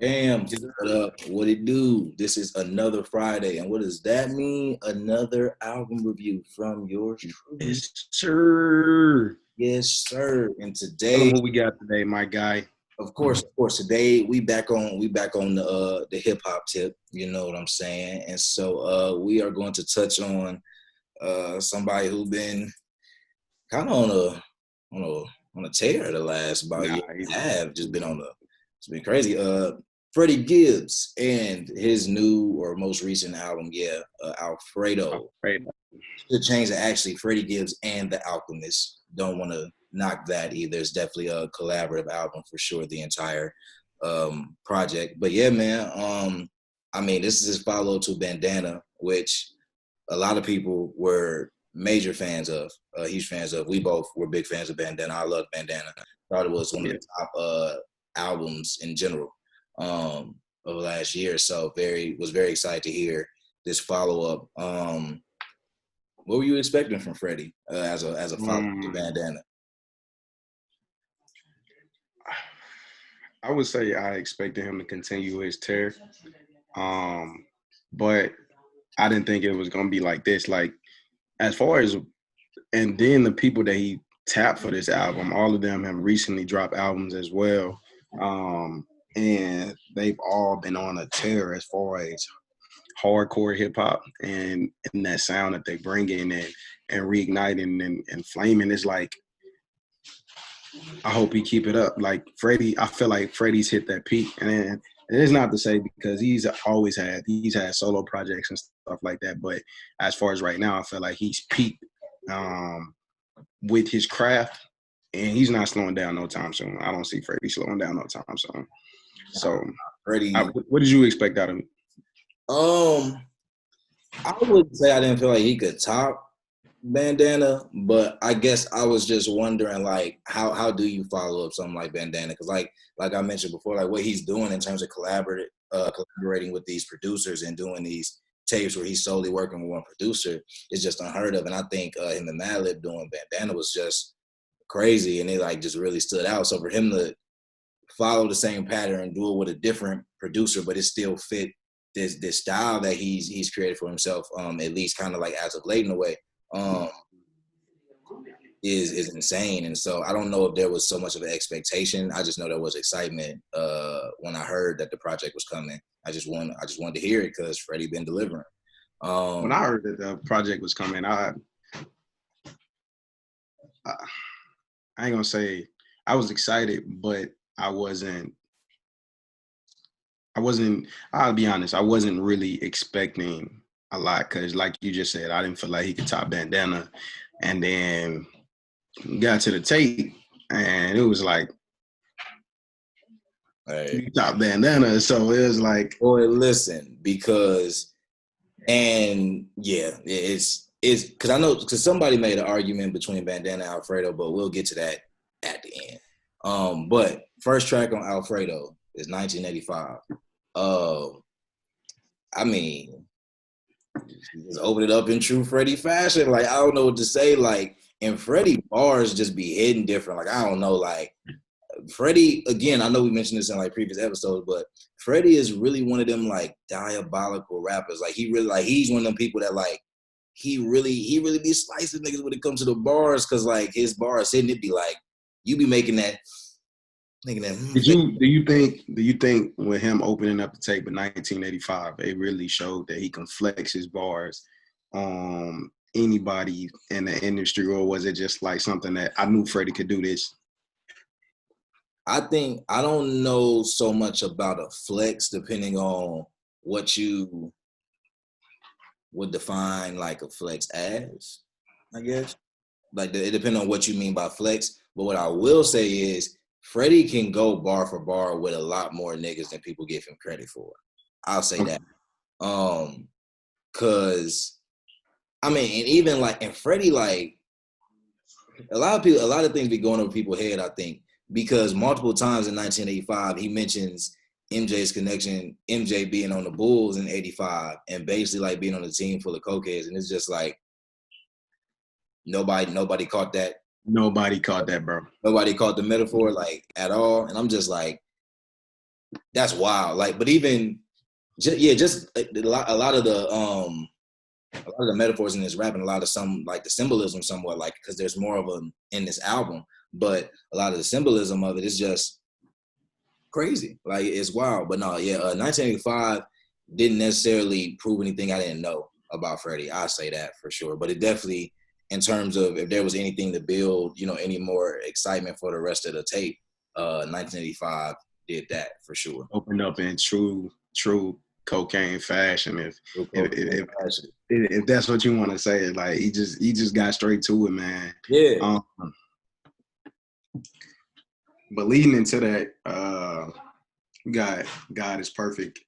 Bam, what up? What it do? This is another Friday. And what does that mean? Another album review from yours truly. Yes, sir. Yes, sir. And Tell today, them what we got today, my guy. of course, today we back on the hip hop tip, you know what I'm saying? And so we are going to touch on somebody who been kind of on a tear the last about Nah, year and a half, just been on a it's been crazy. Freddie Gibbs and his new or most recent album, Alfredo. Alfredo. The change that actually Freddie Gibbs and The Alchemist. Don't want to knock that either. It's definitely a collaborative album for sure. The entire project, but yeah, man. I mean, this is his follow to Bandana, which a lot of people were major fans of, huge fans of. We both were big fans of Bandana. I love Bandana. Thought it was one of Yeah. the top albums in general of last year. So was very excited to hear this follow up. What were you expecting from Freddie as a follow up to Um, Bandana? I would say I expected him to continue his tear. Um, but I didn't think it was gonna be like this. Like as far as and then the people that he tapped for this album, all of them have recently dropped albums as well. And they've all been on a tear as far as hardcore hip hop and that sound that they bring in and reigniting and flaming is like I hope he keep it up. Like Freddie, I feel like Freddie's hit that peak, and it's not to say because he's had solo projects and stuff like that. But as far as right now, I feel like he's peaked with his craft, and he's not slowing down no time soon. I don't see Freddie slowing down no time soon. So, Freddie, what did you expect out of him? um, I would say I didn't feel like he could top Bandana, but I guess I was just wondering like how do you follow up something like Bandana? Because like I mentioned before, like what he's doing in terms of collaborating with these producers and doing these tapes where he's solely working with one producer is just unheard of. And I think him and Madlib doing Bandana was just crazy, and it like just really stood out. So for him to follow the same pattern and do it with a different producer, but it still fit this style that he's created for himself, at least kind of like as of late in a way, um, is insane. And so I don't know if there was so much of an expectation. I just know there was excitement when I heard that the project was coming. I just wanted to hear it because Freddie been delivering. When Um, I heard that the project was coming, I, I ain't gonna say I was excited, but I wasn't. I wasn't. I'll be honest. I wasn't really expecting a lot because, like you just said, I didn't feel like he could top Bandana, and then got to the tape, and it was like hey, you top Bandana, so it was like, boy, listen, because and yeah, it's because I know because somebody made an argument between Bandana and Alfredo, but we'll get to that at the end. But first track on Alfredo is 1985. Uh, I mean, just open it up in true Freddie fashion. Like I don't know what to say. Like and Freddie bars just be hitting different. Like I don't know. Like Freddie again. I know we mentioned this in like previous episodes, but Freddie is really one of them like diabolical rappers. Like he really like he's one of them people that like he really be slicing niggas when it comes to the bars because like his bars hitting it be like you be making that did you do you think with him opening up the tape in 1985, it really showed that he can flex his bars on anybody in the industry, or was it just like something that I knew Freddie could do this? I think I don't know so much about a flex depending on what you would define like a flex as, I guess. Like it depends on what you mean by flex. But what I will say is Freddie can go bar for bar with a lot more niggas than people give him credit for. I'll say Okay. that. Cause I mean, and even like and Freddie like a lot of things be going over people's head, I think, because multiple times in 1985 he mentions MJ's connection, MJ being on the Bulls in 85 and basically like being on a team full of cokeheads. And it's just like nobody caught that. Nobody caught that, bro. Nobody caught the metaphor like at all. And I'm just like, that's wild. Like, but even just a lot of the metaphors in this rap and a lot of some like the symbolism somewhat like because there's more of them in this album, but a lot of the symbolism of it is just crazy. Like it's wild. But no, 1985 didn't necessarily prove anything I didn't know about Freddie. I say that for sure. But it definitely, in terms of if there was anything to build, any more excitement for the rest of the tape, 1985 did that for sure. Opened up in true cocaine fashion. If that's what you want to say, like he just got straight to it, man. Yeah. But leading into that, God is perfect.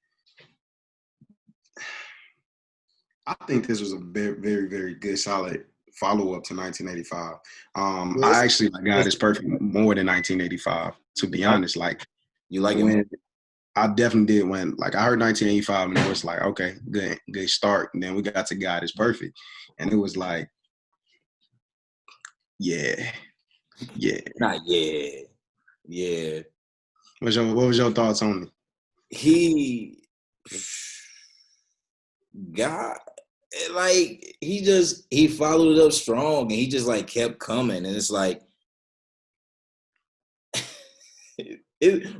I think this was a very, very, very good, solid follow-up to 1985. I actually like God is perfect more than 1985, to be honest. Like you like it? I definitely did when like I heard 1985 and it was like, okay, good start. And then we got to God is perfect. And it was like, yeah. Not yeah. Yeah. What was your thoughts on it? He followed it up strong and he just like kept coming and it's like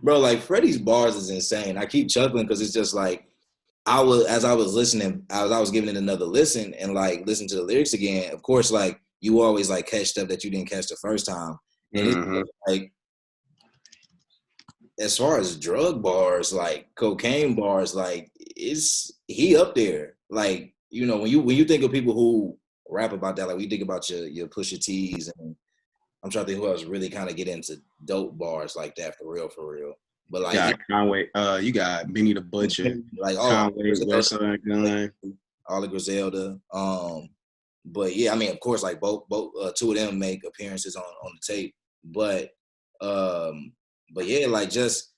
bro, like Freddie's bars is insane. I keep chuckling because it's just like as I was listening, as I was giving it another listen and like listen to the lyrics again, of course, like you always like catch stuff that you didn't catch the first time. And it's like as far as drug bars, like cocaine bars, like he up there. Like, when you think of people who rap about that, like we think about your Pusha T's and I'm trying to think who else really kind of get into dope bars like that for real. But like Conway, you got Benny the Butcher, like Conway, Westside Gun, all the Griselda. But yeah, I mean, of course, like both two of them make appearances on the tape. But yeah, like just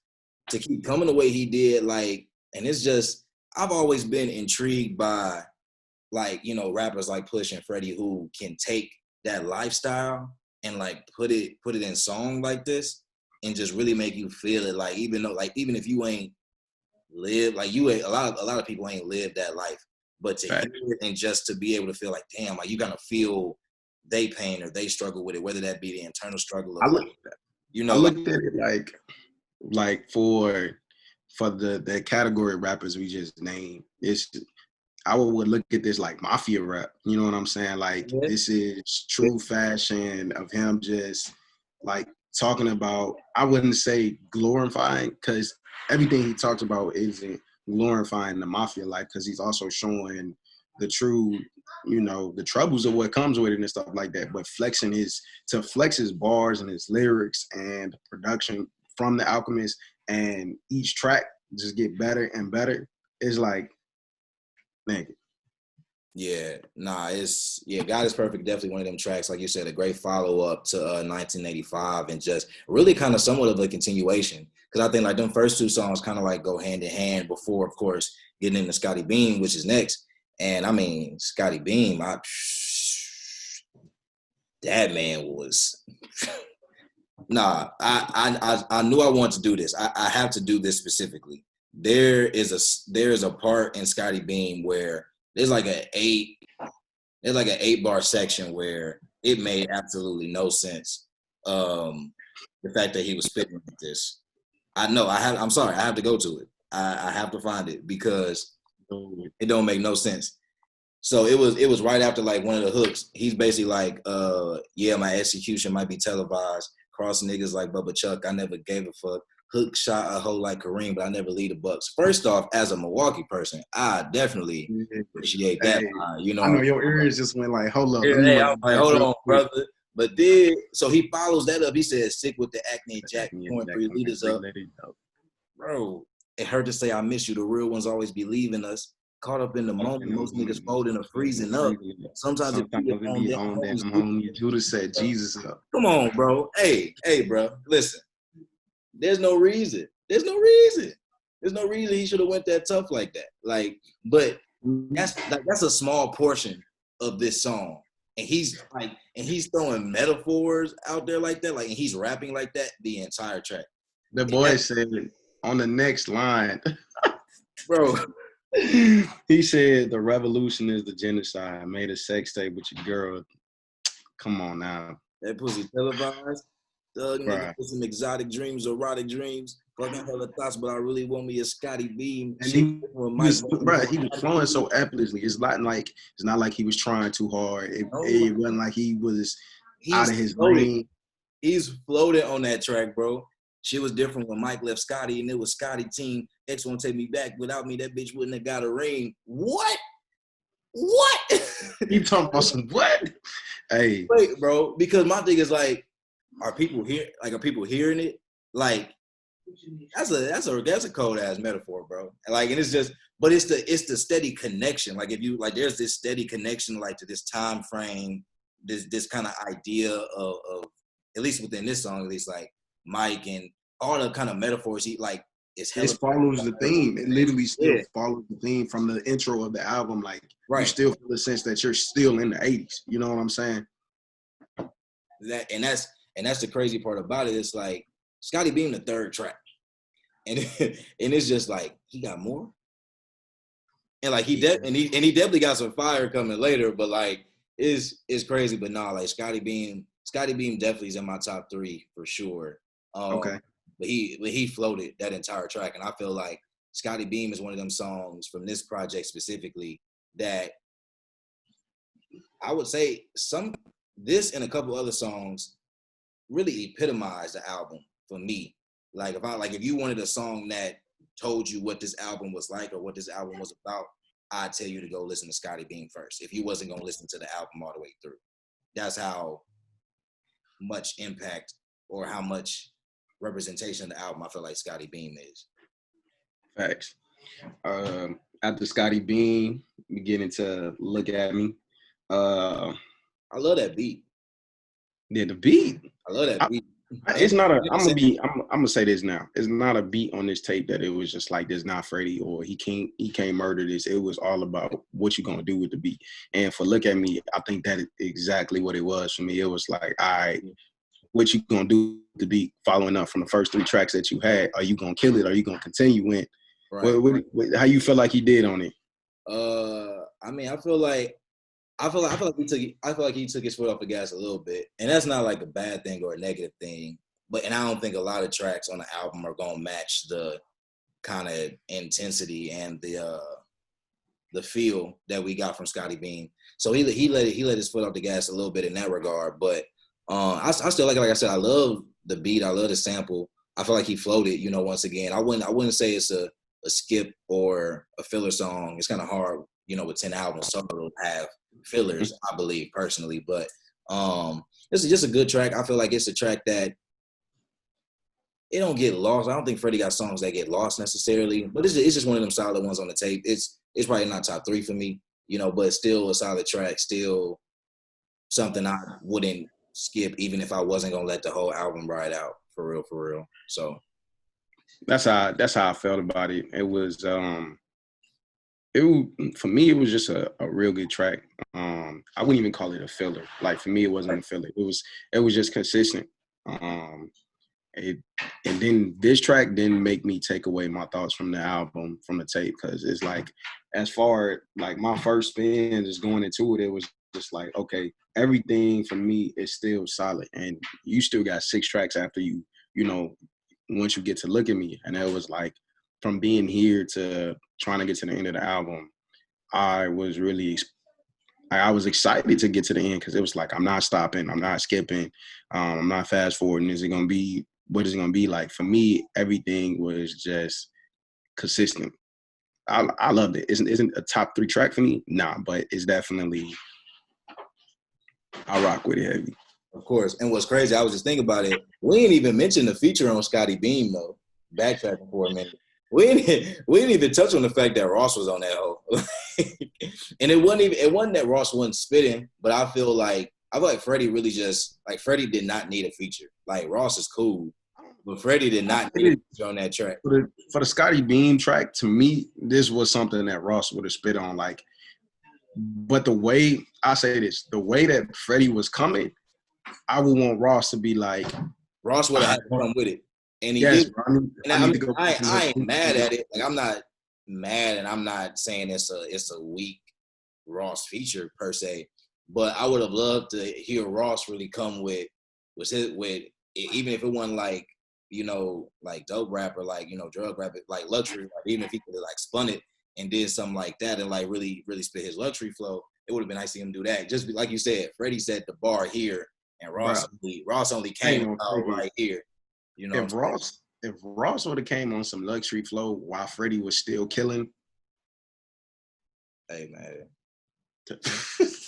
to keep coming the way he did, like, and it's just I've always been intrigued by like, rappers like Push and Freddie who can take that lifestyle and like put it in song like this and just really make you feel it. Like even if you ain't lived like a lot of people ain't lived that life, but to hear it and just to be able to feel like damn, like you gotta feel they pain or they struggle with it, whether that be the internal struggle. I looked at it like for the category of rappers we just named. I would look at this like mafia rap. You know what I'm saying? Like this is true fashion of him just like talking about, I wouldn't say glorifying because everything he talks about isn't glorifying the mafia life because he's also showing the true, the troubles of what comes with it and stuff like that. But flex his bars and his lyrics and production from The Alchemist and each track just get better and better. It's like, nigga. Yeah, God is Perfect. Definitely one of them tracks, like you said, a great follow up to 1985, and just really kind of somewhat of a continuation. Because I think like them first two songs kind of like go hand in hand before, of course, getting into Scotty Beam, which is next. And I mean, Scotty Beam, that man was. I knew I wanted to do this. I have to do this specifically. There is a part in Scotty Beam where there's like an 8-bar section where it made absolutely no sense. The fact that he was spitting like this. I'm sorry, I have to go to it. I have to find it because it don't make no sense. So it was right after like one of the hooks. He's basically like, my execution might be televised. Cross niggas like Bubba Chuck. I never gave a fuck. Hook shot a hoe like Kareem, but I never lead the Bucks. First off, as a Milwaukee person, I definitely appreciate that. I know your ears just went like, hold up. Hey, I'm like, hold on, brother. But then, so he follows that up. He says, sick with the acne, Jack, pouring 3 liters up. Bro, it hurt to say I miss you. The real ones always be leaving us. Caught up in the moment, most niggas folding or freezing up. Sometimes it be on them home. Judas said Jesus up. Come on, bro. Hey, bro. Listen. There's no reason he should have went that tough like that. Like, but that's a small portion of this song. And he's throwing metaphors out there like that, like, and he's rapping like that the entire track. The boy said, on the next line, bro. He said the revolution is the genocide. Made a sex tape with your girl. Come on now. That pussy televised. Thug nigga Bruh. with some exotic dreams, erotic dreams. Fucking hella thoughts, but I really want me a Scotty Beam. And he was flowing so effortlessly. It's not like he was trying too hard. It wasn't like he was out of his lane. He's floated on that track, bro. Shit was different when Mike left Scotty, and it was Scotty team. X won't take me back. Without me, that bitch wouldn't have got a ring. What? You talking about some what? Hey, wait, bro. Because my thing is like, are people hearing it? Like, that's a cold ass metaphor, bro. Like, and it's just, but it's the steady connection. Like, if you like, there's this steady connection, like to this time frame, this kind of idea of at least within this song, at least like Mike and all the kind of metaphors he like. It follows the theme. It literally still follows the theme from the intro of the album. Like, you still feel the sense that you're still in the 80s. You know what I'm saying? That's the crazy part about it. It's like Scotty Beam the third track, and it's just like he got more, and like he definitely got some fire coming later. But like it's crazy. But nah, like Scotty Beam definitely is in my top 3 for sure. Okay. But he floated that entire track, and I feel like Scotty Beam is one of them songs from this project specifically that I would say this and a couple other songs really epitomize the album for me. Like if you wanted a song that told you what this album was like or what this album was about, I'd tell you to go listen to Scotty Beam first. If you wasn't gonna listen to the album all the way through, that's how much impact or how much representation of the album I feel like Scotty Beam is. Facts. After Scotty Beam, beginning to Look at Me. I love that beat. Yeah, the beat. I love that beat. It's not a. I'm gonna say this now. It's not a beat on this tape that it was just like this. Not Freddie or he can't murder this. It was all about what you gonna do with the beat. And for Look at Me, I think that is exactly what it was for me. It was like, all right, what you gonna do with the beat? Following up from the first 3 tracks that you had, are you gonna kill it? Are you gonna continue in? Right. How you feel like he did on it? I mean, I feel like he took his foot off the gas a little bit, and that's not like a bad thing or a negative thing. And I don't think a lot of tracks on the album are gonna match the kind of intensity and the feel that we got from Scotty Beam. So he let his foot off the gas a little bit in that regard. But I still like I said, I love the beat, I love the sample. I feel like he floated. Once again, I wouldn't say it's a skip or a filler song. It's kind of hard, with 10 albums, some of them have fillers, I believe personally, but this is just a good track. I feel like it's a track that it don't get lost. I don't think Freddie got songs that get lost necessarily, but it's just one of them solid ones on the tape. It's probably not top 3 for me, but still a solid track, still something I wouldn't skip even if I wasn't gonna let the whole album ride out for real. So that's how I felt about it. It was for me, it was just a real good track. I wouldn't even call it a filler. Like for me, it wasn't a filler. It was just consistent. And then this track didn't make me take away my thoughts from the album, from the tape, because it's like, as far like my first spin just going into it, it was just like, okay, everything for me is still solid, and you still got 6 tracks after you once you get to Look at Me, and it was like, from being here to trying to get to the end of the album, I was excited to get to the end, because it was like, I'm not stopping, I'm not skipping, I'm not fast forwarding. Is it going to be, what is it going to be like? For me, everything was just consistent. I loved it. Isn't a top 3 track for me? Nah, but it's definitely, I rock with it heavy. Of course. And what's crazy, I was just thinking about it, we didn't even mention the feature on Scotty Beam though. Backtracking for a minute. We didn't even touch on the fact that Ross was on that hoe. And it wasn't that Ross wasn't spitting, but I feel like Freddie really just, like, Freddie did not need a feature. Like, Ross is cool, but Freddie did not need a feature on that track. For the Scotty Beam track, to me, this was something that Ross would have spit on. Like, but the way that Freddie was coming, I would want Ross to be like, Ross would have had fun with it. And he Yes, did. bro. And I need to go. I ain't mad at it. Like I'm not mad, and I'm not saying it's a weak Ross feature per se. But I would have loved to hear Ross really come with even if it wasn't like, like dope rapper, like, drug rapper, like luxury, like even if he could have like spun it and did something like that and like really, really spit his luxury flow, it would have been nice to see him do that. Just like you said, Freddie set the bar here, and Ross only came out right here. If Ross would have came on some luxury flow while Freddie was still killing, hey man.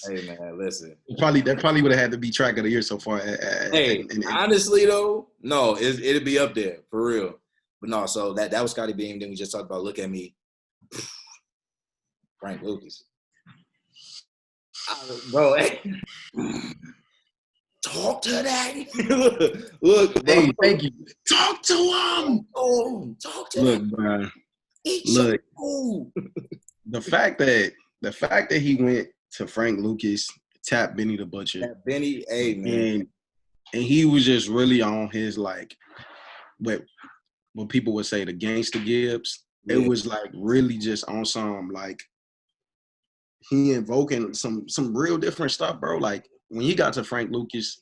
Hey man, listen. That probably would have had to be track of the year so far. Honestly though, no, it'd be up there for real. But no, so that was Scotty Beam. Then we just talked about Look at Me, Frank Lucas. Bro, hey. Talk to that. Look, bro. Hey, thank you. Talk to him. Oh, talk to look, that. Bro. Look, the fact that he went to Frank Lucas, tapped Benny the Butcher. Benny, hey man. And he was just really on his like what people would say the gangster Gibbs. Yeah. It was like really just on some like he invoking some real different stuff, bro. Like when he got to Frank Lucas,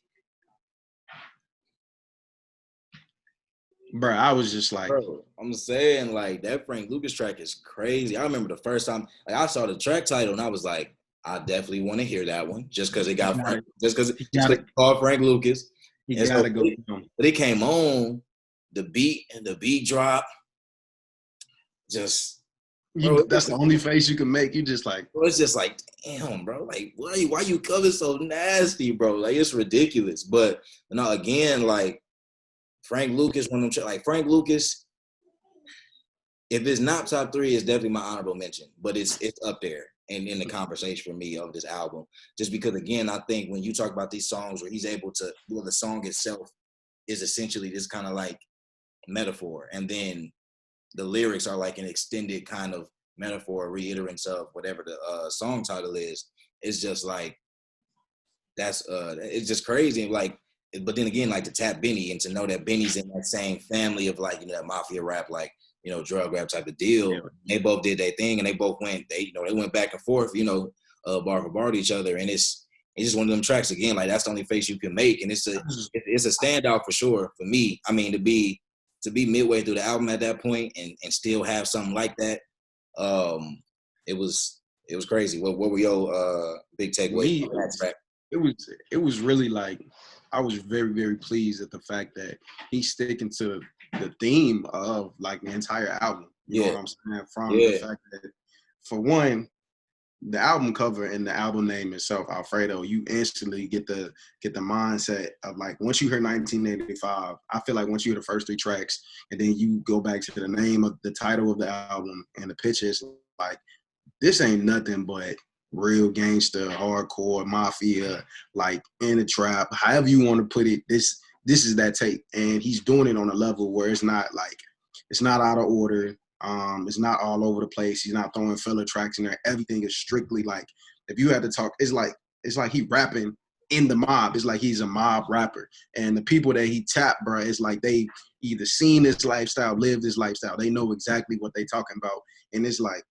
bro, I was just like, bro, I'm saying like that Frank Lucas track is crazy. I remember the first time like I saw the track title and I was like, I definitely want to hear that one just because it got just because it's called Frank Lucas. You gotta go. But it came on the beat drop. Just that's the only face you can make. You just like, bro, it's just like, damn, bro. Like, why you cover so nasty, bro? Like, it's ridiculous. But no, again, like Frank Lucas, Frank Lucas, if it's not top 3, it's definitely my honorable mention. But it's up there and in the conversation for me of this album. Just because, again, I think when you talk about these songs where he's able to, the song itself is essentially this kind of like metaphor, and then the lyrics are like an extended kind of metaphor, reiterance of whatever the song title is. It's just like that's it's just crazy. Like, but then again, like to tap Benny and to know that Benny's in that same family of like that mafia rap, like drug rap type of deal. Yeah. They both did their thing, and they both went. They went back and forth, bar for bar to each other, and it's just one of them tracks again. Like that's the only face you can make, and it's a standout for sure for me. I mean, to be midway through the album at that point and still have something like that, it was crazy. What were your big takeaways on that track? It was really like I was very, very pleased at the fact that he's sticking to the theme of like the entire album. You know what I'm saying? From the fact that, for one, the album cover and the album name itself, Alfredo, you instantly get the mindset of like once you hear 1985, I feel like once you hear the first 3 tracks and then you go back to the name of the title of the album and the pictures, like this ain't nothing but real gangster, hardcore, mafia, like in the trap, however you want to put it. This is that tape, and he's doing it on a level where it's not out of order. It's not all over the place. He's not throwing filler tracks in there. Everything is strictly like, if you had to talk, it's like he rapping in the mob. It's like he's a mob rapper. And the people that he tapped, bro, it's like they either seen this lifestyle, lived this lifestyle. They know exactly what they talking about. And it's like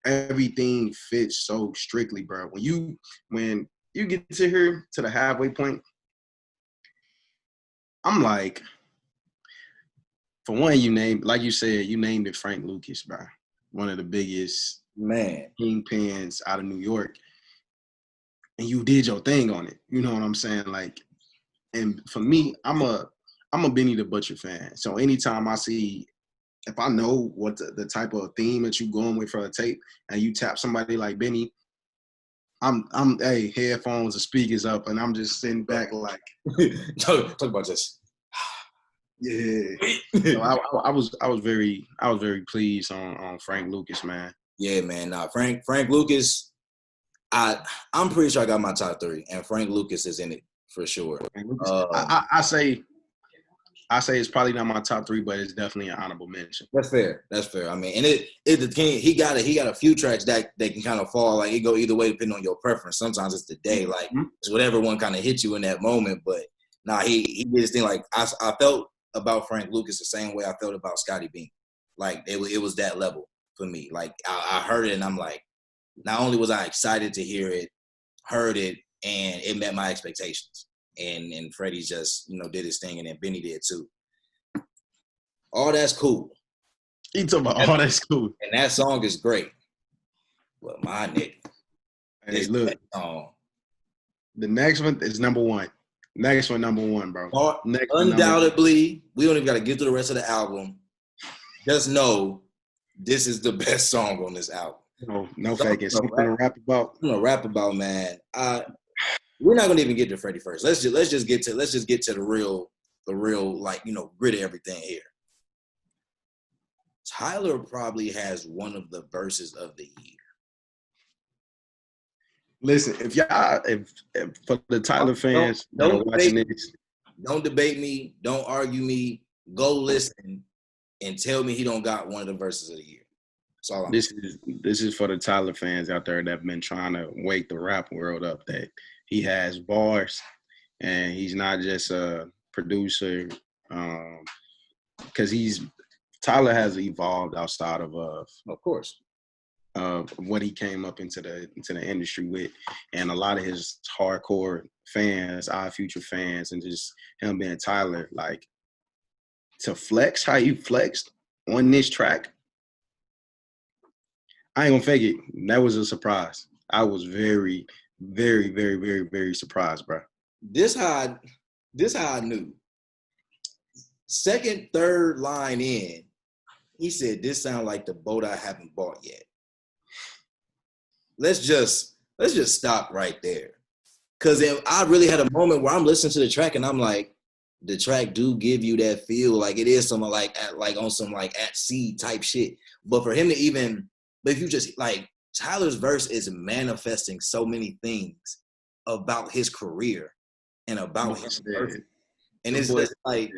everything fits so strictly, bro. When you get to here to the halfway point, I'm like, for one, you named it Frank Lucas, bro. One of the biggest kingpins out of New York. And you did your thing on it. You know what I'm saying? Like, and for me, I'm a Benny the Butcher fan. So anytime I see, if I know what the type of theme that you going with for a tape and you tap somebody like Benny, I'm hey, headphones and speakers up, and I'm just sitting back like talk about this. Yeah, so I was very pleased on Frank Lucas, man. Yeah, man. Nah, Frank Lucas. I'm pretty sure I got my top 3, and Frank Lucas is in it for sure. I say it's probably not my top 3, but it's definitely an honorable mention. That's fair. I mean, and he got a few tracks that they can kind of fall, like it go either way depending on your preference. Sometimes it's the day, like it's whatever one kind of hits you in that moment. But nah, he did his thing. Like I felt about Frank Lucas the same way I felt about Scotty Beam. Like it was that level for me. Like I heard it and I'm like, not only was I excited to hear it, heard it, and it met my expectations. And Freddie just, did his thing, and then Benny did too. All that's cool. You talking about all that's cool. And that song is great. But my nigga. Hey, look. The next one is number one. Next one, number one, bro. Undoubtedly, we don't even got to get through the rest of the album. Just know this is the best song on this album. No faking. Something to rap about. I'm gonna rap about, man. We're not gonna even get to Freddie first. Let's just get to the real like, grit of everything here. Tyler probably has one of the verses of the year. Listen, if for the Tyler fans that are watching this, don't debate me, don't argue me. Go listen and tell me he don't got one of the verses of the year. That's all I'm saying. This is for the Tyler fans out there that have been trying to wake the rap world up that he has bars and he's not just a producer. Because Tyler has evolved outside of course. What he came up into the industry with, and a lot of his hardcore fans, Odd Future fans, and just him being Tyler, like to flex how he flexed on this track. I ain't gonna fake it. That was a surprise. I was very, very, very, very, very surprised, bro. This how I knew. Second, third line in, he said, "This sound like the boat I haven't bought yet." Let's just stop right there. Cause I really had a moment where I'm listening to the track and I'm like, the track do give you that feel like it is some like on some like at sea type shit. But for him to even, but if you just like Tyler's verse is manifesting so many things about his career and about his person. And it's just like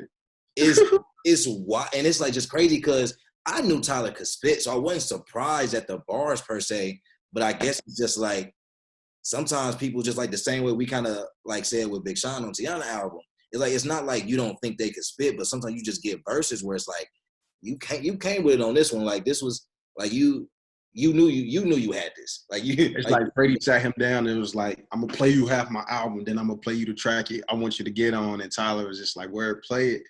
it's why, and it's like just crazy because I knew Tyler could spit, so I wasn't surprised at the bars per se. But I guess it's just like sometimes people just like the same way we kind of like said with Big Sean on Tiana album. It's like it's not like you don't think they could spit, but sometimes you just get verses where it's like you came with it on this one. Like this was like you knew you had this. Like you. It's like Freddie sat him down and it was like, I'm gonna play you half my album, then I'm gonna play you the track I want you to get on. And Tyler was just like, where play it?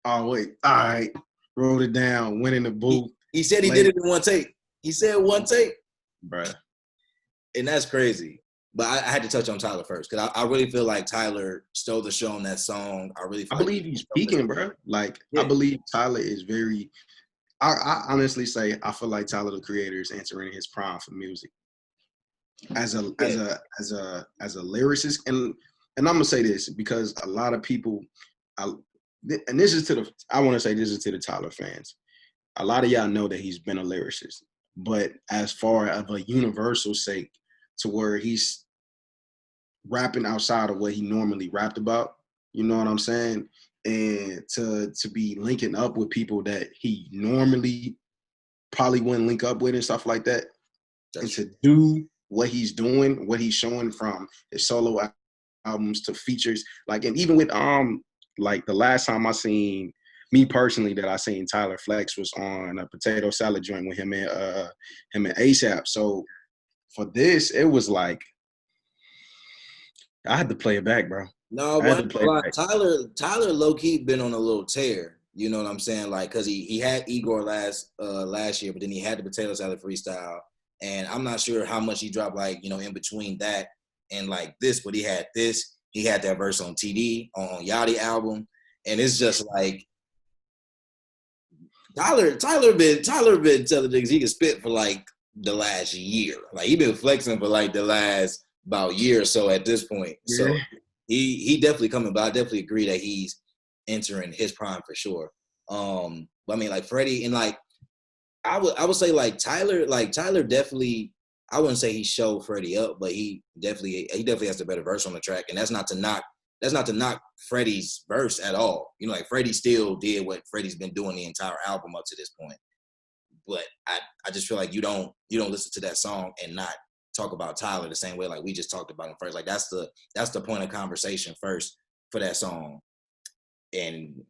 Oh wait, all right, wrote it down, went in the booth. He said he did it in one take. He said one take, bruh. And that's crazy. But I had to touch on Tyler first because I really feel like Tyler stole the show on that song. I believe he's peaking, bro. Like I believe Tyler is very. I honestly say I feel like Tyler the Creator is entering his prime for music as a lyricist, and I'm gonna say this because a lot of people, I want to say this is to the Tyler fans. A lot of y'all know that he's been a lyricist, but as far as a universal sake, to where he's rapping outside of what he normally rapped about, you know what I'm saying? And to be linking up with people that he normally probably wouldn't link up with and stuff like that. And to do what he's doing, what he's showing from his solo albums to features, like, and even with like the last time I seen me personally that I seen Tyler flex was on a potato salad joint with him and ASAP. So for this, it was like I had to play it back, bro. No, but Tyler low-key been on a little tear. You know what I'm saying? Like, cause he had Igor last year, but then he had the potato salad freestyle. And I'm not sure how much he dropped, like, in between that and like this, but he had this. He had that verse on TD, on Yachty album. And it's just like Tyler been telling niggas he can spit for like the last year. Like he been flexing for like the last about year or so at this point. Yeah. So he definitely coming, but I definitely agree that he's entering his prime for sure. But I mean, like Freddie and like I would say like Tyler definitely, I wouldn't say he showed Freddie up, but he definitely has the better verse on the track. And that's not to knock Freddie's verse at all. Like Freddie still did what Freddie's been doing the entire album up to this point. But I just feel like you don't listen to that song and not talk about Tyler the same way like we just talked about him first. Like that's the point of conversation first for that song. And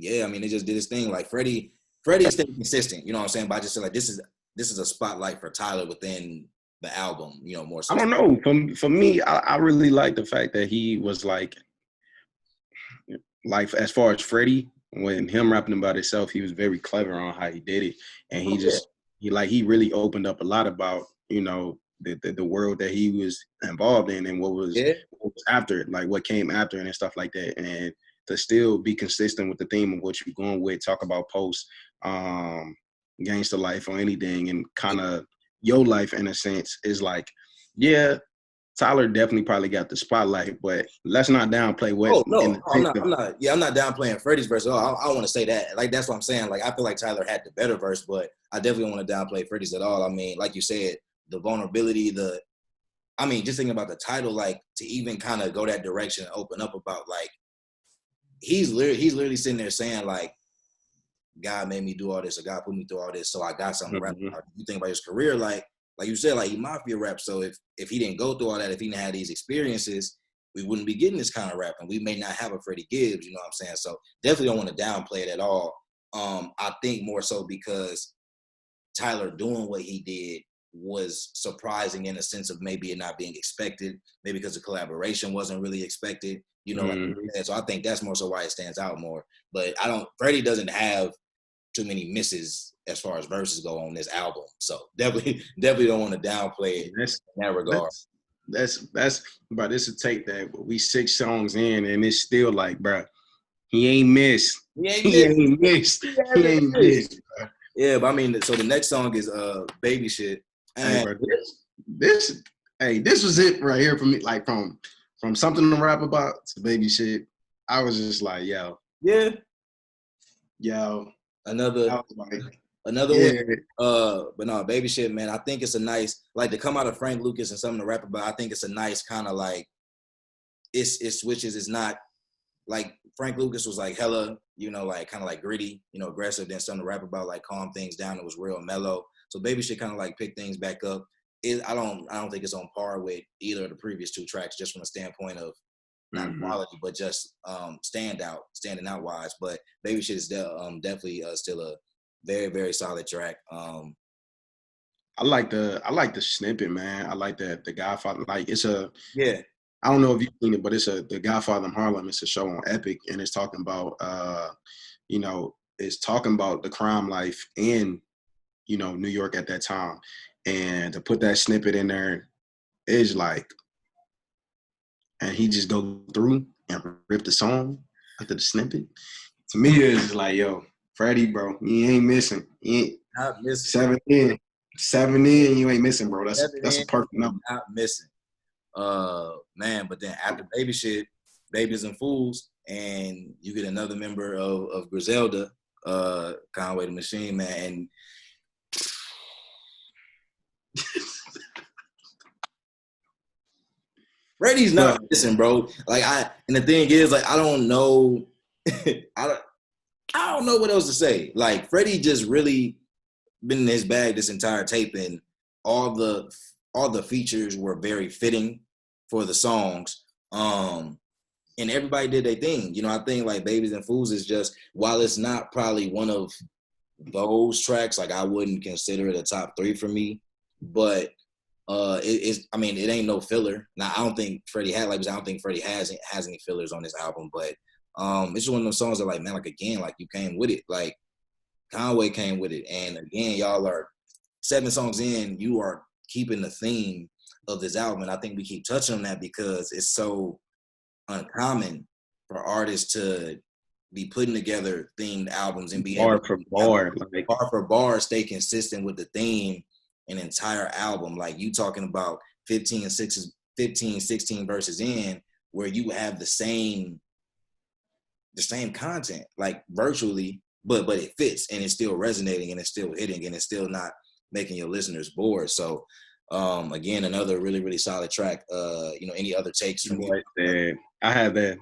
Yeah, I mean, they just did his thing. Like Freddie is staying consistent. You know what I'm saying? But I just feel like this is a spotlight for Tyler within the album. You know, more I so. don't know. For me, I really like the fact that he was like as far as Freddie, when him rapping about himself, he was very clever on how he did it, and Oh, yeah. he really opened up a lot about the world that he was involved in and Yeah. what was after it, like what came after it and stuff like that, and to still be consistent with the theme of what you're going with, talk about post, gangster life or anything, and kind of your life in a sense is like, yeah, Tyler definitely probably got the spotlight, but let's not downplay what Oh in no, the I'm sense not. of I'm not. Yeah, I'm not downplaying Freddie's verse at all. I want to say that. Like that's what I'm saying. Like I feel like Tyler had the better verse, but I definitely don't want to downplay Freddie's at all. I mean, like you said, the vulnerability, I mean, just thinking about the title, like to even kind of go that direction and open up about like he's literally sitting there saying like God made me do all this or God put me through all this, so I got something to rap Mhm. about. You think about his career, like you said, like he mafia rap. So if he didn't go through all that, if he didn't have these experiences, we wouldn't be getting this kind of rap, and we may not have a Freddie Gibbs. You know what I'm saying? So definitely don't want to downplay it at all. I think more so because Tyler doing what he did was surprising in a sense of maybe it not being expected, maybe because the collaboration wasn't really expected. You know, like Mhm. so I think that's more so why it stands out more. But I don't. Freddie doesn't have too many misses as far as verses go on this album. So definitely don't want to downplay it That's in that regard. that's that's bro. This would take that we 6 songs in and it's still like, bro, he ain't missed. He ain't He missed. ain't missed. He He hasn't ain't missed. missed. Bro. Yeah, but I mean, so the next song is Baby Shit. Hey, And bro, this hey, this was it right here for me. Like from something to rap about to baby shit. I was just like, yeah, yo, another I was like, another one. yeah. But no, Baby Shit, man. I think it's a nice like to come out of Frank Lucas and something to rap about. I think it's a nice kind of like it switches. It's not like Frank Lucas was like hella, you know, like kind of like gritty, you know, aggressive. Then something to rap about, like calm things down. It was real mellow. So Baby Shit kind of like pick things back up. I don't think it's on par with either of the previous two tracks, just from a standpoint of not Mm-hmm. quality, but just standing out wise. But Baby Shit is definitely still a very very solid track. I like the snippet, man. I like that the Godfather. Like it's a Yeah, I don't know if you've seen it, but it's the Godfather in Harlem. It's a show on Epic, and it's talking about it's talking about the crime life in New York at that time, and to put that snippet in there is like, and he just go through and rip the song after the snippet. To me, it's like, yo, Freddie, bro, you ain't missing. You ain't not missing. 7 in, you ain't missing, bro. That's Seven that's in, a perfect number. not missing. Man, but then after Baby Shit, Babies and Fools, and you get another member of Griselda, Conway the Machine Man, and Freddie's not But missing, bro. And the thing is, like, I don't know, I don't know what else to say. Like, Freddie just really been in his bag this entire tape, and all the features were very fitting for the songs. And everybody did their thing. You know, I think like Babies and Fools is just, while it's not probably one of those tracks, like I wouldn't consider it a top 3 for me, but I mean, it ain't no filler. Now I don't think Freddie had like I don't think Freddie has any fillers on this album, but it's just one of those songs that like, man, like again, like you came with it. Like Conway came with it. And again, y'all are 7 songs in, you are keeping the theme of this album. And I think we keep touching on that because it's so uncommon for artists to be putting together themed albums and be able bar to for have bar, like bar for bar stay consistent with the theme an entire album. Like you talking about 15, 16 verses in where you have the same content, like virtually, but it fits and it's still resonating and it's still hitting and it's still not making your listeners bored. So again, another really, really solid track. Any other takes from you? boy said. I had that.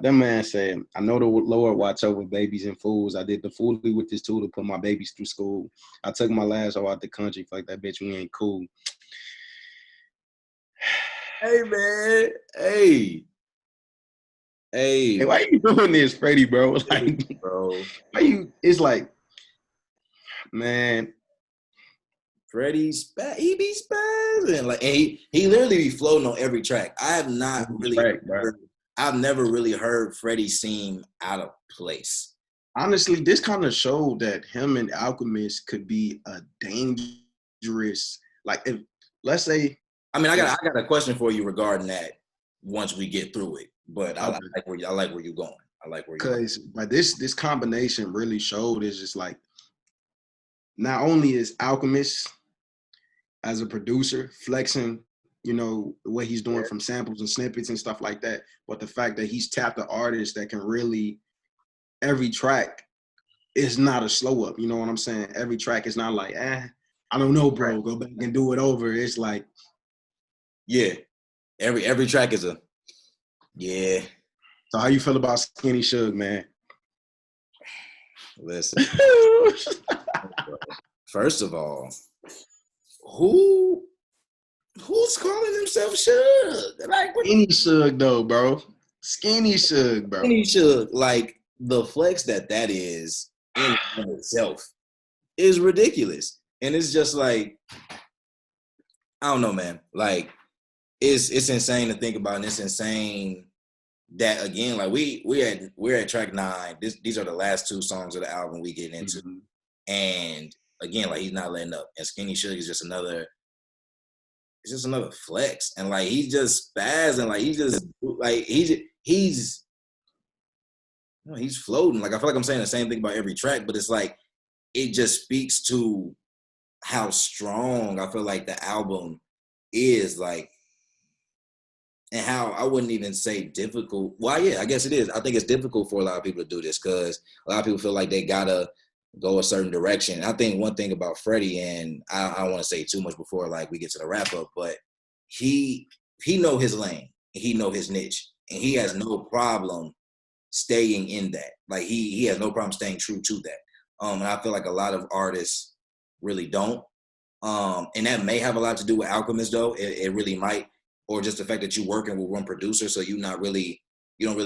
That man said, I know the Lord watch over babies and fools. I did the foolery with this tool to put my babies through school. I took my last hoe out the country. Fuck that bitch, we ain't cool. Hey man, hey. Hey, Hey, why you doing this, Freddie, bro? Like, bro. why you? It's like, man, Freddie he be spazzing. Like, and he literally be floating on every track. track, bro. I've never really heard Freddie seem out of place. Honestly, this kind of showed that him and Alchemist could be a dangerous. Like, if let's say, I mean, I got a question for you regarding that once we get through it. But I like where you're going. I like where you're going. because like this combination really showed is just like not only is Alchemist as a producer flexing, you know, what he's doing from samples and snippets and stuff like that, but the fact that he's tapped an artist that can really every track is not a slow up. You know what I'm saying? Every track is not like, I don't know, bro. Go back and do it over. It's like, yeah, every track is a yeah. So how you feel about Skinny Suge, man? Listen, first of all, who's calling himself Suge? Like Skinny Suge though, bro. Skinny Suge, bro. Skinny Suge, like the flex that is in itself is ridiculous, and it's just like I don't know, man. Like it's insane to think about, and it's insane that again, like we're at track 9. These are the last 2 songs of the album we get into, and again, like he's not letting up, and Skinny Suge is just another. It's just another flex, and like he's just spazzing, like he's floating. Like I feel like I'm saying the same thing about every track, but it's like it just speaks to how strong I feel like the album is, like, and how I wouldn't even say difficult. Well, yeah, I guess it is. I think it's difficult for a lot of people to do this because a lot of people feel like they gotta go a certain direction. I think one thing about Freddie, and I don't want to say too much before like we get to the wrap up, but he know his lane, he know his niche, and he has no problem staying in that. Like he has no problem staying true to that. And I feel like a lot of artists really don't. And that may have a lot to do with Alchemist though. It really might, or just the fact that you're working with one producer, so you don't really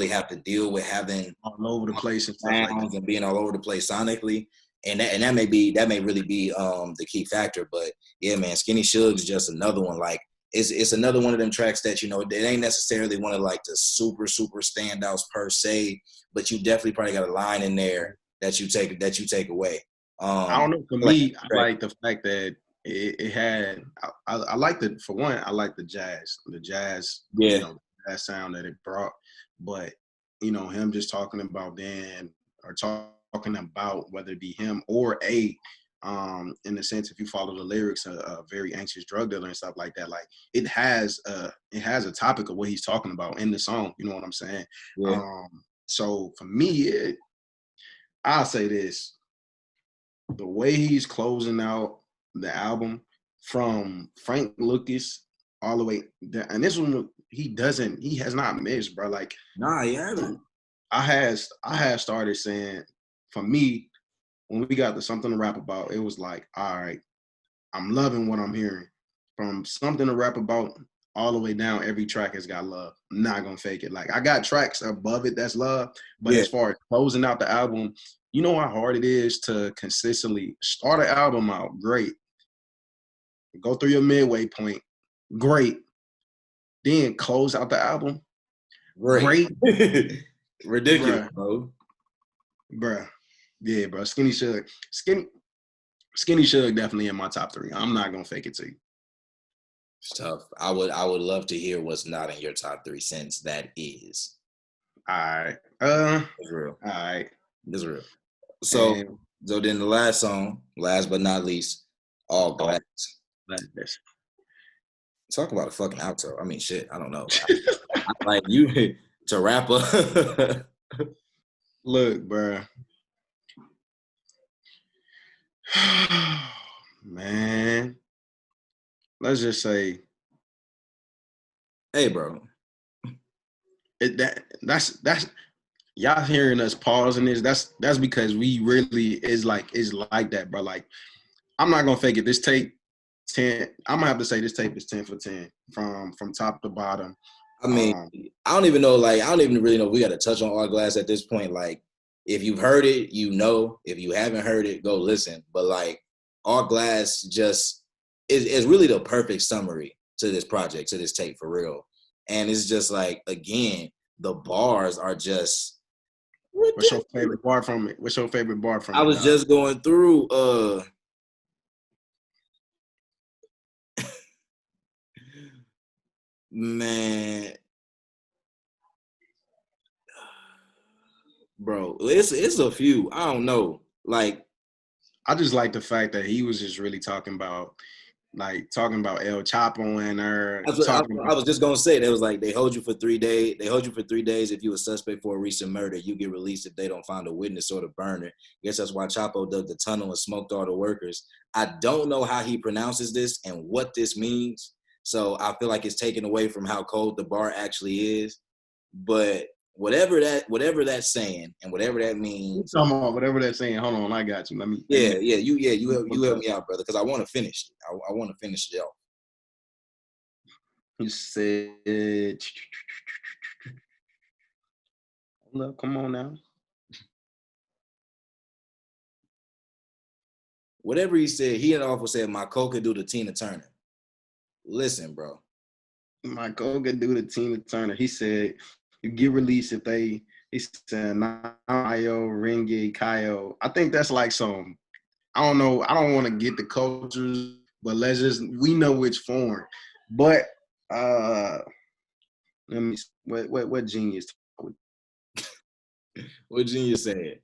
have to deal with having all over the place and stuff like that. And being all over the place sonically. And that may really be the key factor. But yeah, man, Skinny Suge is just another one. Like it's another one of them tracks that, you know, it ain't necessarily one of like the super standouts per se, but you definitely probably got a line in there that you take away. I don't know. For me, I like the fact that it had. I like the for one. I like the jazz. Yeah. You know, that sound that it brought. But you know, him just talking about Dan or talking about whether it be him or in the sense if you follow the lyrics, a very anxious drug dealer and stuff like that. Like it has a topic of what he's talking about in the song. You know what I'm saying? Yeah. So for me, I'll say this. The way he's closing out the album from Frank Lucas all the way down, and this one he has not missed, bro. Like Nah, he haven't. I had started saying, for me, when we got to Something to Rap About, it was like, all right, I'm loving what I'm hearing. From Something to Rap About all the way down, every track has got love. I'm not gonna fake it. Like I got tracks above it that's love, but as far as closing out the album, you know how hard it is to consistently start an album out great, go through your midway point, great, then close out the album, great. Ridiculous, bro. Bruh. Yeah, bro. Skinny Suge definitely in my top 3. I'm not gonna fake it to you. It's tough. I would love to hear what's not in your top 3 since that is. All right. It's real. All right. It's real. So then the last song, last but not least, All Glass. Talk about a fucking outro. I mean, shit. I don't know. I like you to wrap up. Look, bro. Man. Let's just say. Hey, bro. That's y'all hearing us pausing this. That's because we really is like that, bro. Like, I'm not gonna fake it. This tape 10. I'm gonna have to say this tape is 10 for 10 from top to bottom. I mean, I don't even know. Like, I don't even really know if we got to touch on All Glass at this point. Like, if you've heard it, you know. If you haven't heard it, go listen. But like, All Glass just is really the perfect summary to this project, to this tape, for real. And it's just like, again, the bars are just ridiculous. What's your favorite bar from it? What's your favorite bar from it? I was just going through man, bro, it's a few. I don't know. Like, I just like the fact that he was just really talking about El Chapo and her. I was just gonna say, they was like, they hold you for 3 days. They hold you for 3 days if you a suspect for a recent murder. You get released if they don't find a witness or the burner. Guess that's why Chapo dug the tunnel and smoked all the workers. I don't know how he pronounces this and what this means, so I feel like it's taken away from how cold the bar actually is. But whatever that's saying and whatever that means. Come on, whatever that's saying. Hold on, I got you. Let me. You help me out, brother, because I want to finish. I want to finish it off. He said, "Look, come on now." Whatever he said, he had also said, "My coke could do the Tina Turner." Listen, bro. My coke could do the Tina Turner. He said, "You get released if they." He said, "Nayo, Ringe, Kayo." I think that's like some. I don't know. I don't want to get the cultures, but we know which form. But let me. What genius? What Genius said?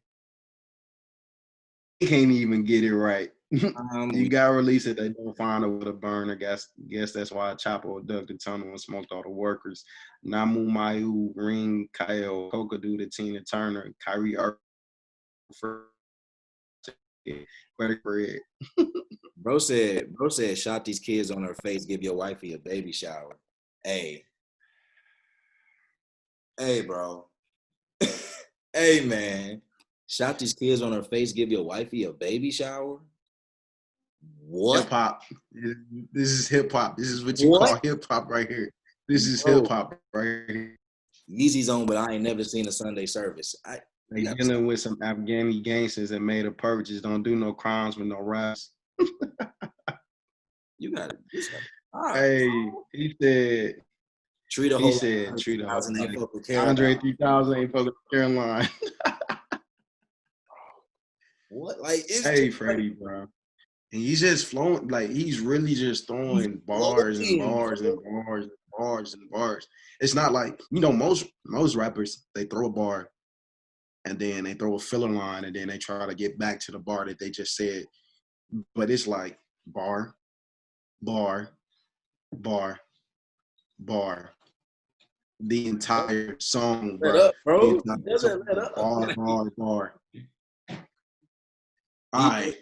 He can't even get it right. You got released if they don't find her with a burner. Guess that's why Chapo dug the tunnel and smoked all the workers. Namu Mayu, Ring, Kyle, Kokadu, the Tina Turner, Kyrie Bread. Bro said, shot these kids on her face, give your wifey a baby shower. Hey, bro. Hey, man. Shot these kids on her face, give your wifey a baby shower? What? Hip hop. This is hip hop. This is what you call hip hop right here. This is hip hop right here. Yeezy's on, but I ain't never seen a Sunday service. They dealing with some Afghani gangsters that made a purchase. Don't do no crimes with no raps. You got it. Hey, he said. Treat a whole. He said, "Treat a whole." Andre 3000 ain't fucking Caroline. What? Like, it's hey, Freddie, bro. And he's just flowing, like he's really just throwing bars and bars and bars and bars and bars. It's not like, most rappers, they throw a bar and then they throw a filler line and then they try to get back to the bar that they just said. But it's like bar, bar, bar, bar. The entire song, bro. Let up, bro. Let up. Bar. All right.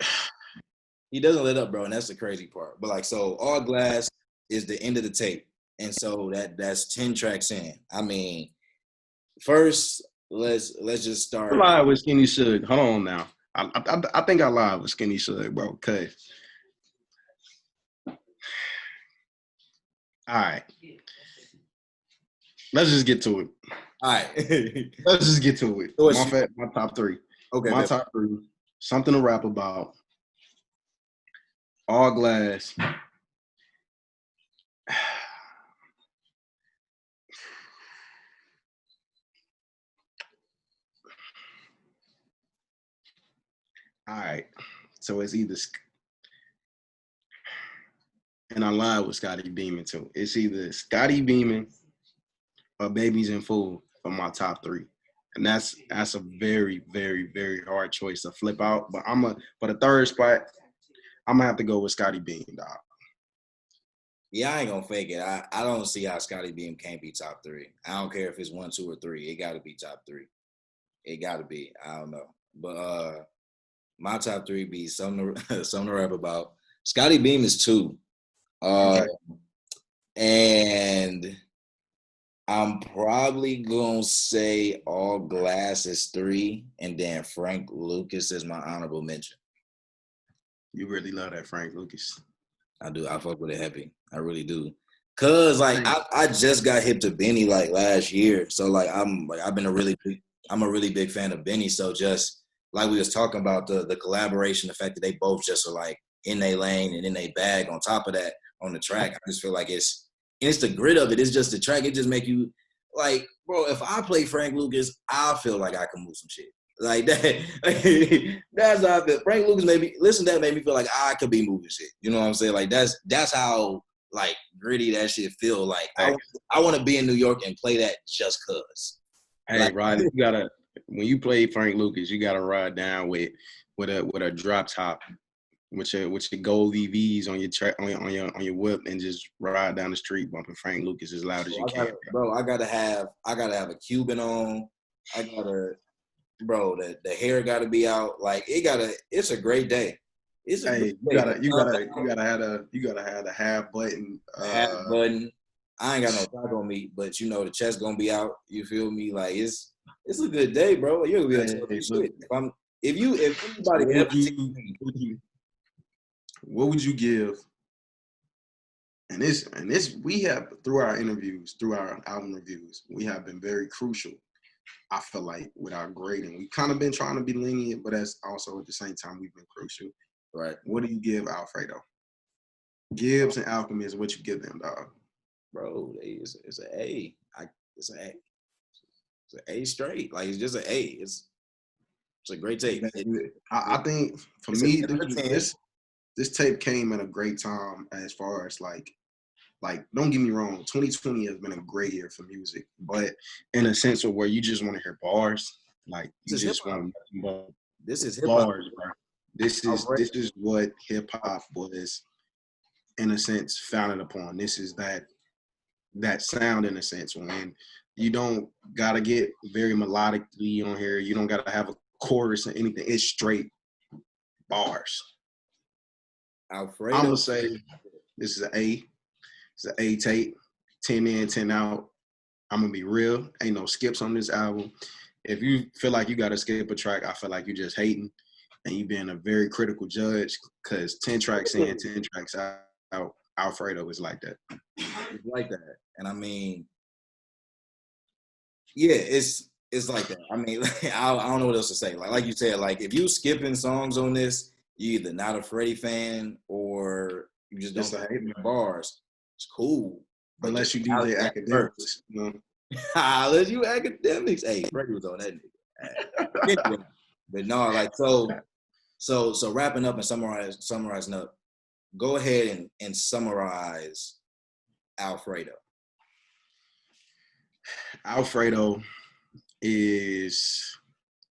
He doesn't let up, bro, and that's the crazy part. But like, so All Glass is the end of the tape, and so that's 10 tracks in. I mean, first let's just start. I lied with Skinny Shug. Hold on now. I think I lied with Skinny Shug, bro. Okay. All right. Let's just get to it. All right. Let's just get to it. My top three. Okay. My top three. Something to rap about. All Glass. All right. So it's either, and I lied with Scotty Beeman too. It's either Scotty Beeman or Babies in Fool for my top three. And that's a very, very, very hard choice to flip out. But for the third spot, I'm gonna have to go with Scotty Beam, dog. Yeah, I ain't gonna fake it. I don't see how Scotty Beam can't be top three. I don't care if it's 1, 2, or 3. It gotta be top three. It gotta be. I don't know. But my top three be something to rap about. Scotty Beam is 2. And I'm probably gonna say All Glass is 3, and then Frank Lucas is my honorable mention. You really love that Frank Lucas. I do. I fuck with it heavy. I really do. Cause like I just got hip to Benny like last year. So like I'm a really big fan of Benny. So just like we was talking about the collaboration, the fact that they both just are like in their lane and in their bag on top of that on the track. I just feel like it's the grit of it. It's just the track. It just make you like, bro, if I play Frank Lucas, I feel like I can move some shit. Like that. That's how I feel. Frank Lucas made me feel like I could be moving shit. You know what I'm saying? Like that's how like gritty that shit feel. Like I want to be in New York and play that just cause. Hey, like, Riley, you gotta when you play Frank Lucas, you gotta ride down with a drop top with your gold EVs on your on your whip and just ride down the street bumping Frank Lucas as loud as you can. I gotta have a Cuban on. The hair gotta be out. Like it's a great day. It's a Hey, great you day. gotta have the half button. Half button. I ain't got no taco meat, but you know the chest gonna be out. You feel me? Like it's a good day, bro. You're gonna be able to shit. If anybody ever what would you give? And this we have through our interviews, through our album reviews, we have been very crucial. I feel like with our grading, we kind of been trying to be lenient, but that's also at the same time we've been crucial. Right. What do you give Alfredo? Gibbs and Alchemist, what you give them, dog? Bro, it's an A. It's an A. It's an A straight. Like it's just an A. It's a great tape. I think for me, this tape came at a great time as far as like don't get me wrong, 2020 has been a great year for music, but in a sense of where you just want to hear bars, like you just want this is hip hop. bars, bro. This is what hip hop was, in a sense, founded upon. This is that sound, in a sense, when you don't gotta get very melodically on here. You don't gotta have a chorus or anything. It's straight bars. Alfredo. I'm gonna say this is an A. It's an A tape, 10 in, 10 out. I'm gonna be real. Ain't no skips on this album. If you feel like you gotta skip a track, I feel like you're just hating and you being a very critical judge, because 10 tracks in, 10 tracks out, Alfredo is like that. It's like that. And I mean, yeah, it's like that. I mean, I don't know what else to say. Like you said, like if you skipping songs on this, you either not a Freddie fan or you just don't hate the bars. It's cool. Unless you DJ Academics. You know? Unless you Academics. Hey, Freddie was on that nigga. But no, like so wrapping up and summarizing up, go ahead and summarize Alfredo. Alfredo is,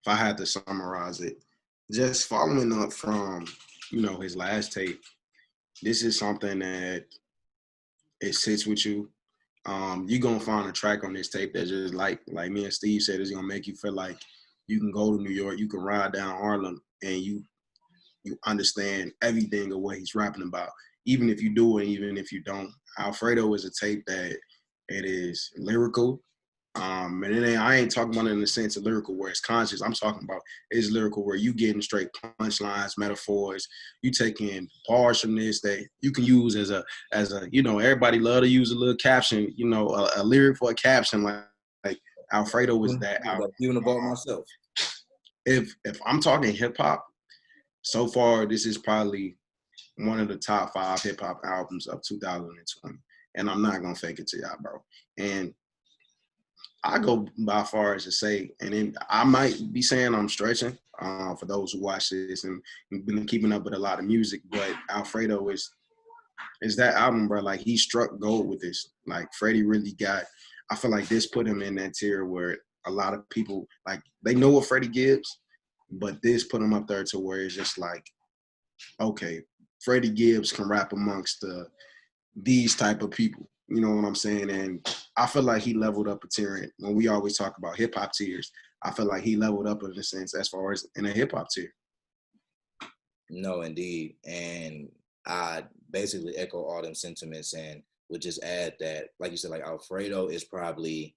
if I had to summarize it, just following up from, his last tape, this is something that it sits with you. You're going to find a track on this tape that just like me and Steve said, is going to make you feel like you can go to New York, you can ride down Harlem, and you understand everything of what he's rapping about, even if you do and even if you don't. Alfredo is a tape that it is lyrical. And I ain't talking about it in the sense of lyrical where it's conscious. I'm talking about it's lyrical where you getting straight punchlines, metaphors. You taking bars from this that you can use as a everybody love to use a little caption, a lyric for a caption. Like Alfredo was that. Even about myself. If I'm talking hip hop, so far this is probably one of the top 5 hip hop albums of 2020, and I'm not gonna fake it to y'all, bro. And I go by far as to say, and then I might be saying I'm stretching for those who watch this and been keeping up with a lot of music, but Alfredo is that album, bro. Like he struck gold with this. Like Freddie really I feel like this put him in that tier where a lot of people, like they know what Freddie Gibbs, but this put him up there to where it's just like, okay, Freddie Gibbs can rap amongst these type of people. You know what I'm saying? And I feel like he leveled up a tier. When we always talk about hip hop tiers, I feel like he leveled up in a sense as far as in a hip hop tier. No, indeed. And I basically echo all them sentiments and would just add that, like you said, like Alfredo is probably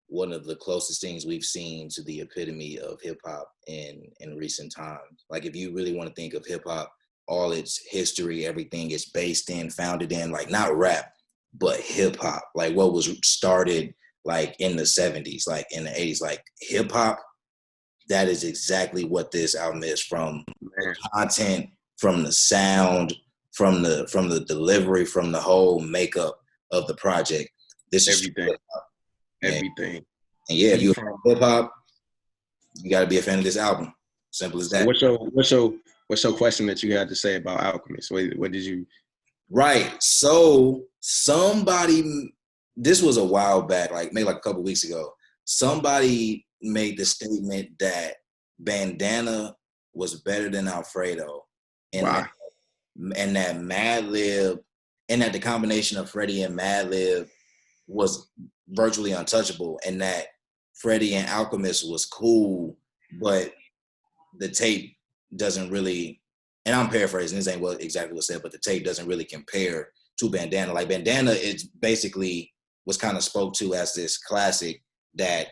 one of the closest things we've seen to the epitome of hip hop in recent times. Like if you really want to think of hip hop, all its history, everything is based in, founded in, like not rap, but hip hop, like what was started like in the 70s, like in the 80s, like hip hop. That is exactly what this album is, from the content, from the sound, from the delivery, from the whole makeup of the project. This is everything. And yeah, if you're hip hop, you got to be a fan of this album. Simple as that. What's your question that you had to say about Alchemist? What did you? Right. So somebody, this was a while back, like maybe like a couple weeks ago. Somebody made the statement that Bandana was better than Alfredo, and Wow. that Madlib, and that the combination of Freddie and Madlib was virtually untouchable, and that Freddie and Alchemist was cool, but the tape doesn't really, and I'm paraphrasing, this ain't what exactly was said, but the tape doesn't really compare to Bandana. Like Bandana, it's basically was kind of spoke to as this classic that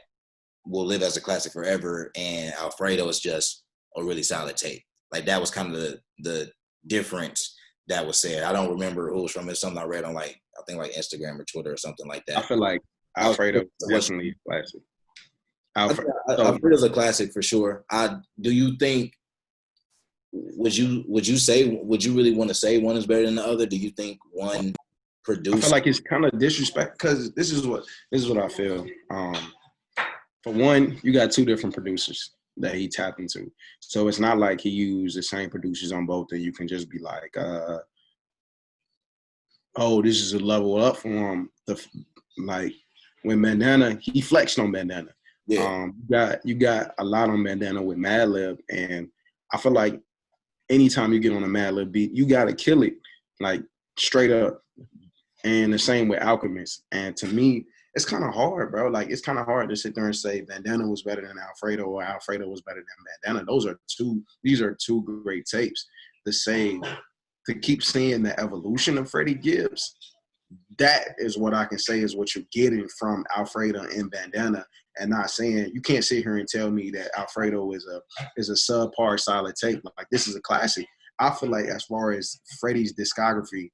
will live as a classic forever, and Alfredo is just a really solid tape. Like that was kind of the difference that was said. I don't remember who was from it. Something I read on like, I think like Instagram or Twitter or something like that. I feel like Alfredo was definitely a classic. Alfredo's a classic for sure. Do you think, would you really want to say one is better than the other? Do you think one produced? I feel like it's kind of disrespect, because this is what I feel. For one, you got two different producers that he tapped into. So it's not like he used the same producers on both and you can just be like, oh, this is a level up for him. Like when Bandana, he flexed on Bandana. Yeah. You got a lot on Bandana with Madlib, and I feel like anytime you get on a Madlib beat, you gotta kill it, like straight up. And the same with Alchemist. And to me, it's kind of hard, bro. Like it's kind of hard to sit there and say Bandana was better than Alfredo or Alfredo was better than Bandana. These are two great tapes. To keep seeing the evolution of Freddie Gibbs, that is what I can say is what you're getting from Alfredo and Bandana, and not saying, you can't sit here and tell me that Alfredo is a subpar solid tape. Like this is a classic. I feel like as far as Freddie's discography,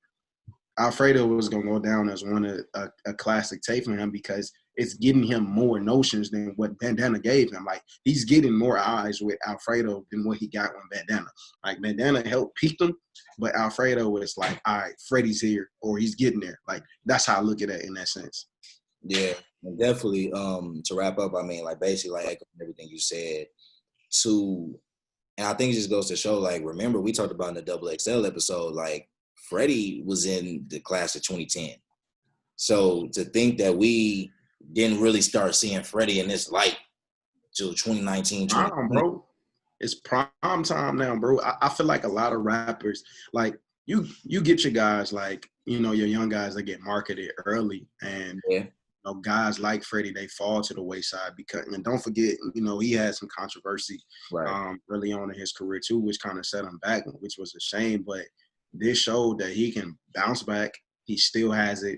Alfredo was gonna go down as a classic tape for him, because it's getting him more notions than what Bandana gave him. Like he's getting more eyes with Alfredo than what he got on Bandana. Like Bandana helped peak him, but Alfredo was like, all right, Freddie's here, or he's getting there. Like that's how I look at it in that sense. Yeah, and definitely. To wrap up, I mean, like basically, like echoing everything you said. And I think it just goes to show, like, remember we talked about in the Double XL episode, like Freddie was in the class of 2010. So to think that we didn't really start seeing Freddie in this light till 2019, 2020. Bro. It's prime time now, bro. I feel like a lot of rappers, like you get your guys, like, your young guys that get marketed early, and guys like Freddie, they fall to the wayside because, and don't forget, he had some controversy early on in his career too, which kind of set him back, which was a shame. But this showed that he can bounce back. He still has it.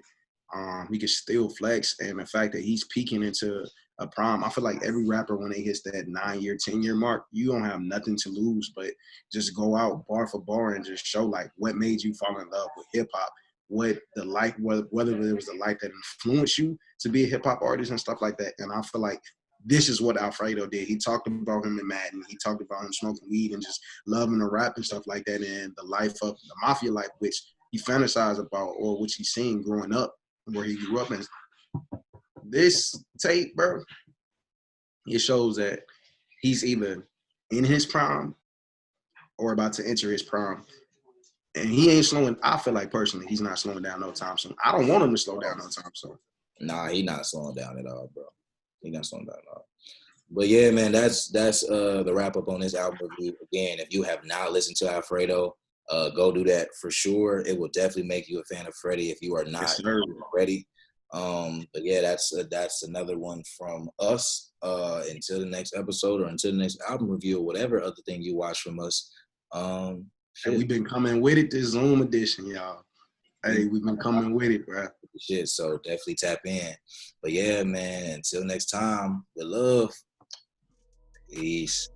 He can still flex, and the fact that he's peaking into a prime, I feel like every rapper, when they hit that 9-year, 10-year mark, you don't have nothing to lose but just go out bar for bar and just show like what made you fall in love with hip hop, what the life, whether it was the life that influenced you to be a hip hop artist and stuff like that. And I feel like this is what Alfredo did. He talked about him in Madden. He talked about him smoking weed and just loving the rap and stuff like that, and the life of the mafia life, which he fantasized about, or which he's seen growing up, where he grew up in. This tape, bro, it shows that he's either in his prime or about to enter his prime. And he ain't slowing. I feel like personally, he's not slowing down no time soon. I don't want him to slow down no time soon. Nah, he's not slowing down at all, bro. He's not slowing down at all. But yeah, man, that's the wrap up on this album review. Again, if you have not listened to Alfredo, go do that for sure. It will definitely make you a fan of Freddie if you are not already. But yeah, that's another one from us. Until the next episode or until the next album review or whatever other thing you watch from us. And we've been coming with it, this Zoom edition, y'all. Hey, we've been coming with it, bro. Shit, so definitely tap in. But yeah, man, until next time, with love. Peace.